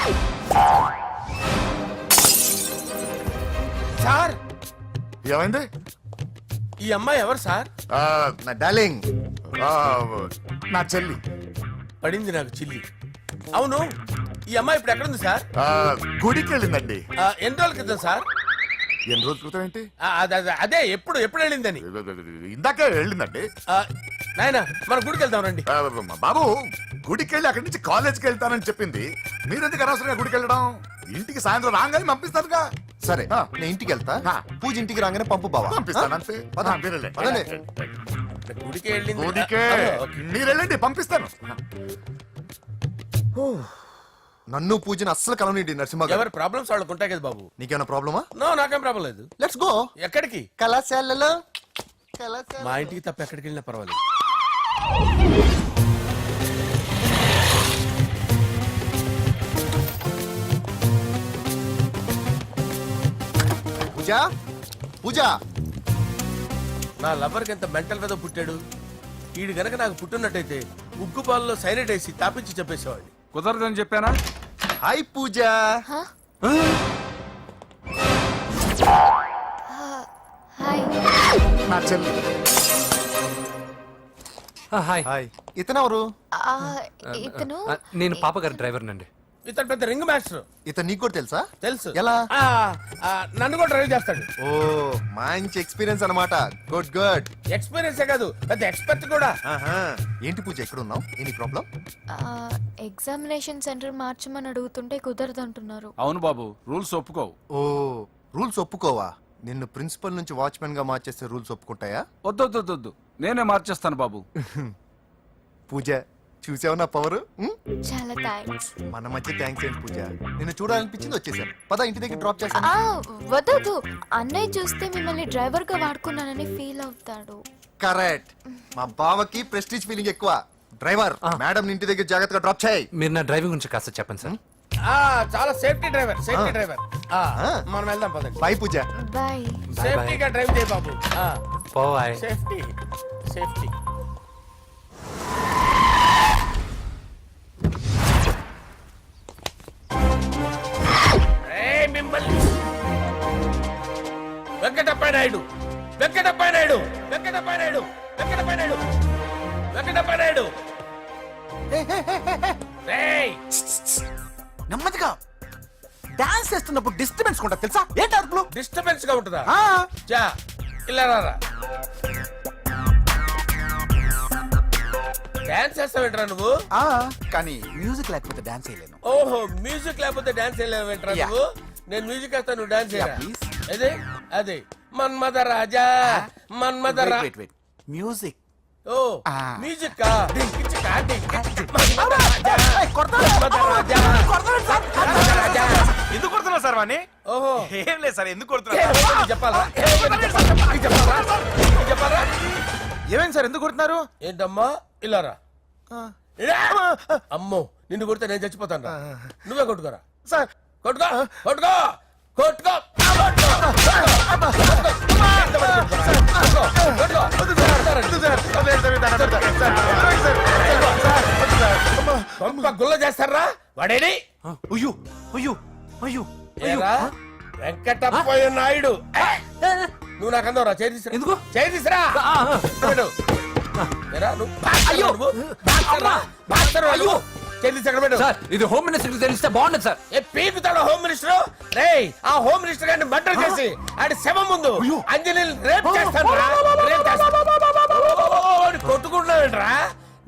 సార్, ఏమైంది? ఈ అమ్మాయి ఎవరు సార్? నా డార్లింగ్, నా చెల్లి. పడింది నాకు చిల్లి. అవును, ఈ అమ్మాయి ఇప్పుడు ఎక్కడుంది సార్? గుడికి వెళ్ళిందండి. ఎన్ని రోజుల క్రితం సార్? ఎన్ని రోజుల క్రితం ఏంటి? అదే ఎప్పుడు ఎప్పుడు వెళ్ళిందని. ఇందాకే వెళ్ళిందండి. నాయనా, మన గుడికి వెళ్దాం రండి. బాబు, గుడికి వెళ్ళి అక్కడి నుంచి కాలేజ్కి వెళ్తానని చెప్పింది. మీరెందుకు అనవసరంగా గుడికి వెళ్ళడం? ఇంటికి సాయంత్రం రాగానే పంపిస్తారుగా. సరే నేను ఇంటికి వెళ్తా, పూజ ఇంటికి రాగానే పంపు బావా. పంపిస్తాను అంతే. పదండి. గుడికి వెళ్ళింది. గుడికే మీరు వెళ్ళండి, పంపిస్తాను. నన్ను పూజని అస్సలు కలవనండి నరసింహ గారు. ఎవరి ప్రాబ్లమ్స్ వాళ్ళకు ఉంటాయి కదా బాబు. నీకేమైనా ప్రాబ్లమా? నో, నాకేం ప్రాబ్లం లేదు. Let's go. ఎక్కడికి? కళాశాలలో. మా ఇంటికి తప్ప ఎక్కడికి వెళ్ళినా పర్వాలేదు. పూజ, పూజ. నా లవర్కి ఎంత మెంటల్ మీద పుట్టాడు. వీడు గనక నాకు పుట్టినట్టయితే ఉగ్గు పాలలో సైలెంట్ వేసి తాపించి చెప్పేసేవాడిని. కుదరదని చెప్పానా? హాయ్ పూజ. హాయ్. నా చెల్లి. హాయ్. హాయ్. ఇతనెవరు? ఇతను నేను పాప గారి డ్రైవర్ నండి. ఇతను పెద్ద రింగ్ మాస్టర్. ఇతను నీకు కూడా తెలుసా? తెలుసు. ఎలా? నన్ను కూడా డ్రైవ్ చేస్తాడు. ఓ, మంచి ఎక్స్పీరియన్స్ అన్నమాట. Good good. ఎక్స్పీరియన్సే కాదు, పెద్ద ఎక్స్పర్ట్ కూడా. ఏంటి పూజ ఎక్కడ ఉన్నావు? Any problem? ఎగ్జామినేషన్ సెంటర్ మార్చమని అడుగుతుంటే కుదరదంటున్నారు. అవును బాబు, రూల్స్ ఒప్పుకోవు. ఓ, రూల్స్ ఒప్పుకోవా? నిన్ను ప్రిన్సిపల్ నుంచి వాచ్మెన్ గా మార్చేస్తే రూల్స్ ఒప్పుకుంటాయా? వద్దు, నేనే మార్చేస్తాను బాబు. పూజ, చూసావు నా పవర్ చాలా థ్యాంక్స్. మన మధ్య థ్యాంక్స్ ఏంటి పూజ, నిన్ను చూడాలనిపించింది వచ్చేసాను. పద ఇంటి దగ్గర డ్రాప్ చేస్తాను. వద్దు, అన్నయ్య చూస్తే మిమ్మల్ని డ్రైవర్ గా వాడుకున్నానని ఫీల్ అవుతాడు. కరెక్ట్, మా బావకి ప్రెస్టీజ్ ఫీలింగ్ ఎక్కువ. డ్రైవర్, మేడం ఇంటి దగ్గర జాగ్రత్తగా డ్రాప్ చేయి. మీరు నా డ్రైవింగ్ గురించి కాస్త చెప్పండి సార్. చాలా సేఫ్టీ డ్రైవర్. మనం వెళ్దాం పదండి. బై పూజ. బాయ్. సేఫ్టీగా డ్రైవ్ చేయి బాబు. పోవాయ్. Safety safety. మిమ్మల్ని వెంకటప్ప నాయుడు, వెంకటప్ప నాయుడు, వెంకటప్ప నాయుడు, వెంకటప్ప నాయుడు, వెంకటప్ప నాయుడు. రేయ్, నెమ్మదిగా డాన్స్ చేస్తున్నప్పుడు డిస్టర్బెన్స్ కొంటా తెలుసా? ఏంటి అరుపులు? డిస్టర్బెన్స్ గా ఉంటుందా? ఆ, జా ఇలా రారా. డాన్స్ చేస్తావేంట్రా నువ్వు? ఆ, కానీ మ్యూజిక్ లేకపోతే డాన్స్ చేయలేను. ఓహో, మ్యూజిక్ లేకపోతే డాన్స్ వేయలేవేంట్రా Yeah. నువ్వు? నేను మ్యూజిక్ వేస్తా, నువ్వు డాన్స్ చేయరా? Yeah, please. అదే అదే మన్మద రాజా, మన్మద రా. మ్యూజిక్. ఓ Ah. మ్యూజిక్ కా డింకి చికా డింకి మన్మద రాజా, మన్మద రాజా, మన్మద రాజా. ఎందుకు కొడుతున్నారు సార్ వాణ్ణి? ఓహో, ఏం లేదు సార్, ఎందుకు ఏ, కొడుతున్నారు? నీకు చెప్పాలా? నీకు చెప్పాలా? నీకు చెప్పాలా? ఏమైంది సార్, ఎందుకు కొడుతున్నారు? ఏంటమ్మా ఇలా రా. అమ్మో, నిన్ను కొడితే నేను చచ్చిపోతాను రా. నువ్వే కొట్టుకోరా. సార్ కొట్టుకో, కొట్టుకో, కొట్టుకో. గుల్ల చేస్తారా వాడేడి? అయ్యో అయ్యో అయ్యో ఏరా, వెంకటప్పయ్య నాయుడు. నువ్వు నాకు అందవరా? చేయి తీసురా. ఎందుకు? చేయి తీసురా. పెట్టు. ఏరా, నువ్వు బాక్సర్ రా, నువ్వు బాక్సర్ రా, బాక్సర్ రా నువ్వు. చేయి తీసి అక్కడ పెట్టు. సార్ ఇది హోమ్ మినిస్టర్ తెలిస్తే బాగుండదు సార్. ఏ పీకుతాడు హోమ్ మినిస్టర్? రేయ్, ఆ హోమ్ మినిస్టర్ గారిని మర్డర్ చేసి ఆడి శవం ముందు అంజలిని రేప్ చేస్తాను రా. రేప్ చేస్తాను. కొట్టుకుంటున్నావేంట్రా?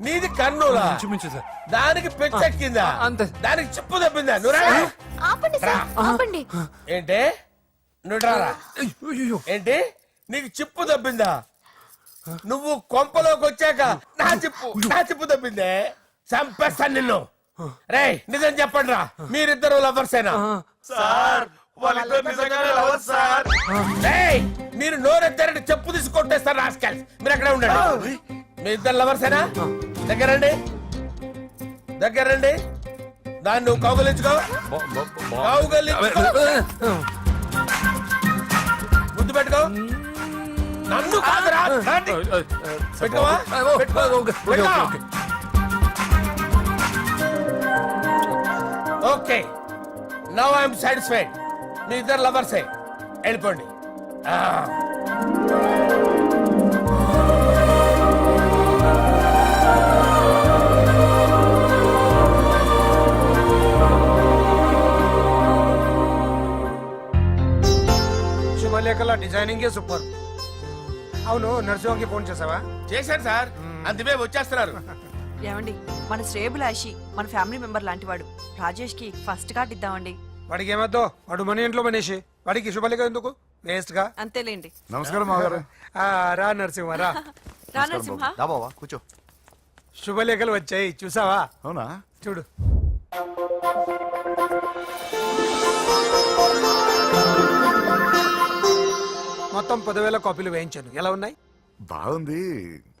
నీది కన్నులా? చూపించు సార్. దానికి పెచ్చెక్కిందా? అంతే. దానికి చిప్పు తప్పిందా? నువ్వు రా. ఆపండి సార్, ఆపండి. ఏంటి? నువ్వు రారా. ఏంటి? నీకు చిప్పు తప్పిందా? నువ్వు కొంపలోకి వచ్చాక నా చిప్పు తప్పిందే. చంపేస్తాను నిన్ను. రేయ్, నిజం చెప్పండి రా, మీరిద్దరు లవర్సేనా? సార్ వాళ్ళిద్దరు నిజంగానే లవర్స్ సార్. రేయ్, మీరు నోరెత్తారంటే చెప్పు తీసి కొట్టేస్తారు రాస్కల్స్. మీరు అక్కడే ఉండండి. మీ ఇద్దరు లవర్సేనా? దగ్గరండి, దగ్గరండి. దాన్ని నువ్వు కౌగలించుకో, కౌగలించుకో. ముద్దు పెట్టుకో. నన్ను కాదురా, దాన్ని. పెట్టుకోవా? పెట్టుకో. పెట్టుకో. Okay, now I'm satisfied. మీ ఇద్దరు లవర్సే, వెళ్ళిపోండి. శుభలేఖల డిజైనింగ్ సూపర్. అవును, నర్సింహకి ఫోన్ చేసావా? చేశాను సార్, అందుకే వచ్చేస్తున్నారు. ఏమండి, మన శ్రేయబులాషి మన ఫ్యామిలీ మెంబర్ లాంటి వాడు. రాజేష్ కి ఫస్ట్ కార్డ్ ఇద్దామండి. వాడికి ఏమద్దో, వాడు మన ఇంట్లో మనిషి, వాడికి శుభలేఖ ఎందుకు వేస్ట్ గా? అంతేలేండి. నమస్కారం మాగారు. ఆ, రా నరసింహ రా. రా నరసింహ. దా బావా కూర్చో. శుభలేఖలు వచ్చాయి, చూసావా? అవునా? చూడు. మొత్తం 10,000 కాపీలు వేయించాను. ఎలా ఉన్నాయి? బాగుంది,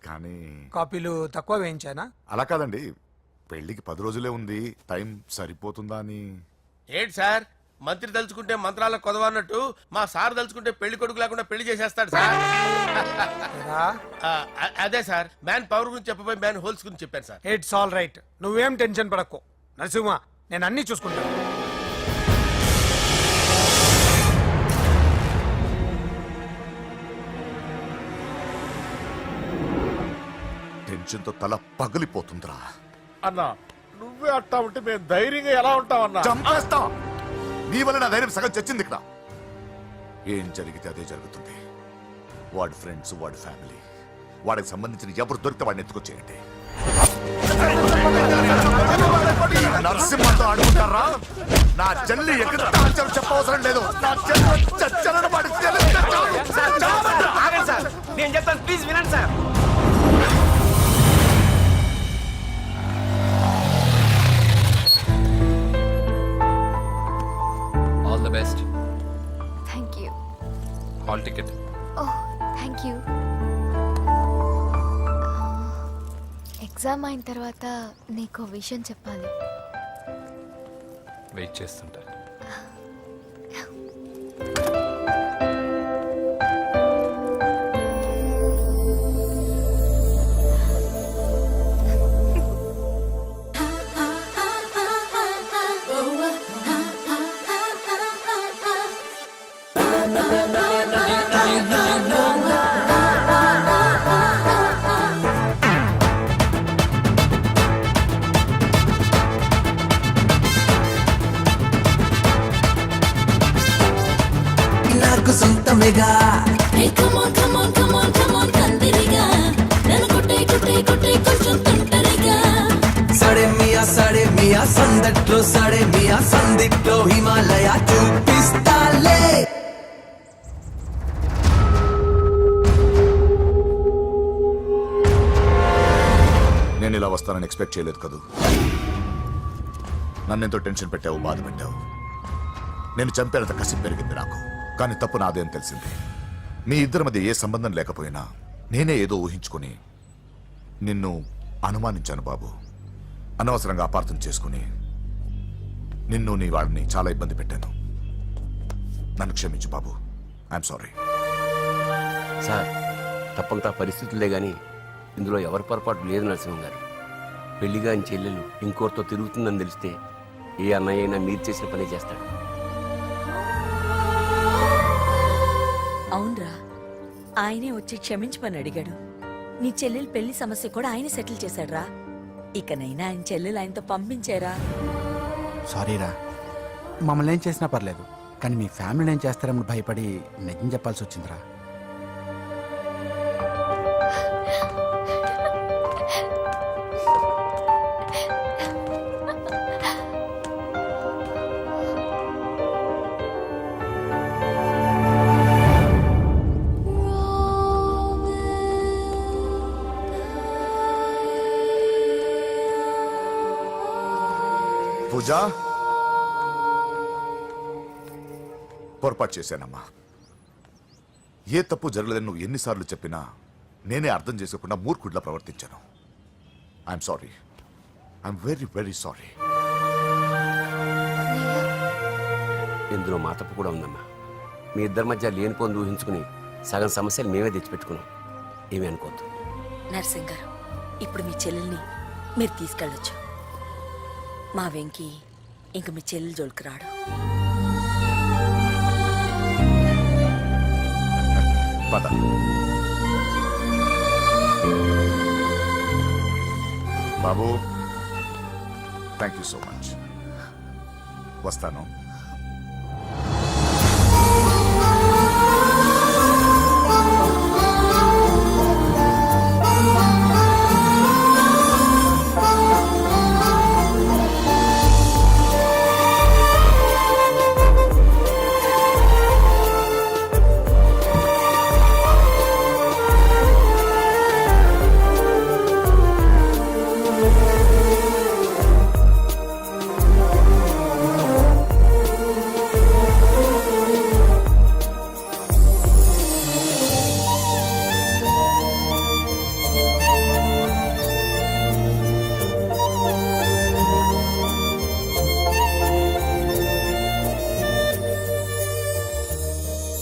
కానీ కాపీలు తక్కువ వేయించానా? అలా కాదండి, పెళ్లికి 10 రోజులే ఉంది, టైం సరిపోతుందా అని. ఏంటి సార్, మంత్రి తలుచుకుంటే మంత్రాలకు కొదవన్నట్టు మా సార్ తలుచుకుంటే పెళ్లి కొడుకు లేకుండా పెళ్లి చేసేస్తాడు సార్. ఏరా, అదే సార్, మ్యాన్ పవర్ గురించి చెప్పబోయి మ్యాన్ హోల్స్ గురించి చెప్పాను సార్. It's all right. నువ్వేం టెన్షన్ పడకు నరసింహ, నేను అన్ని చూసుకుంటాను. టెన్షన్ తో తల పగిలిపోతుందిరా. అన్నా, నువ్వే అట్టా ఉంటే మేము ధైర్యంగా ఎలా ఉంటామన్నా? చంపేస్తా. నీ వల్ల నా ధైర్యం సగం చచ్చింది ఇక్కడ. ఏం జరిగితే అదే జరుగుతుంది. వాడి ఫ్రెండ్స్, వాడి ఫ్యామిలీ, వాడికి సంబంధించిన ఎవరు దొరికితే వాడిని ఎత్తుకొచ్చేయండి. నరసింహతో ఆడుకుంటారా? నా చెల్లి ఎక్కడ చెప్పవసరం లేదు. నా చెల్లి చచ్చలను వాడి ఆగండి సార్, నేను చెప్తాను, ప్లీజ్ వినండి సార్. ఎగ్జామ్ అయిన తర్వాత నీకు విషయం చెప్పాలి. వెయిట్ చేస్తుంటా. నాకు సొంతమేగా సడే మియా సందట్లో సడే మియా సందిట్లో హిమాలయ చూపిస్తాలే. నేను ఇలా వస్తానని ఎక్స్పెక్ట్ చేయలేదు కదూ. నన్నెంతో టెన్షన్ పెట్టావు, బాధ పెట్టావు. నేను చంపేంత కసి పెరిగింది నాకు. కానీ తప్పు నాదే అని తెలిసింది. మీ ఇద్దరి మధ్య ఏ సంబంధం లేకపోయినా నేనే ఏదో ఊహించుకుని నిన్ను అనుమానించాను బాబు. అనవసరంగా అపార్థం చేసుకుని నిన్ను నీ వాడిని చాలా ఇబ్బంది పెట్టాను. నన్ను క్షమించు బాబు. I'm sorry. సార్ తప్పంతా పరిస్థితులే గాని ఇందులో ఎవరి పొరపాటు లేదు నరసింహం గారు. పెళ్లిగాని చెల్లెలు ఇంకోరితో తిరుగుతుందని తెలిస్తే ఏ అన్నయ్య అయినా మీరు చేసిన పనే చేస్తాడు. అవునరా, ఆయనే వచ్చి క్షమించమని అడిగాడు. నీ చెల్లెలు పెళ్లి సమస్య కూడా ఆయన సెటిల్ చేశాడురా. ఇకనైనా ఆయన చెల్లెలు ఆయనతో పంపించారా? సారీరా, మమ్మల్ని ఏం చేసినా పర్లేదు, కానీ మీ ఫ్యామిలీని ఏం చేస్తారని భయపడి నిజం చెప్పాల్సి వచ్చిందిరా. పూజా, పొరపాటు చేశానమ్మా. ఏ తప్పు జరగలేదని నువ్వు ఎన్నిసార్లు చెప్పినా నేనే అర్థం చేసుకోకుండా మూర్ఖుడిలా ప్రవర్తించాను. I'm sorry. I'm very very sorry. ఇందులో మా తప్పు కూడా ఉందమ్మా. మీ ఇద్దరి మధ్య లేనిపోని ఊహించుకుని సగం సమస్యలు మేమే తెచ్చిపెట్టుకున్నాం. ఏమీ అనుకోవద్దు. నర్సింగ్ గారు, ఇప్పుడు మీ చెల్లెల్ని మీరు తీసుకెళ్ళొచ్చు. మా వెంకి ఇంక మీ చెల్లెలు జోలికి రాడు. పద. బాబు, థ్యాంక్ యూ సో మచ్. వస్తాను.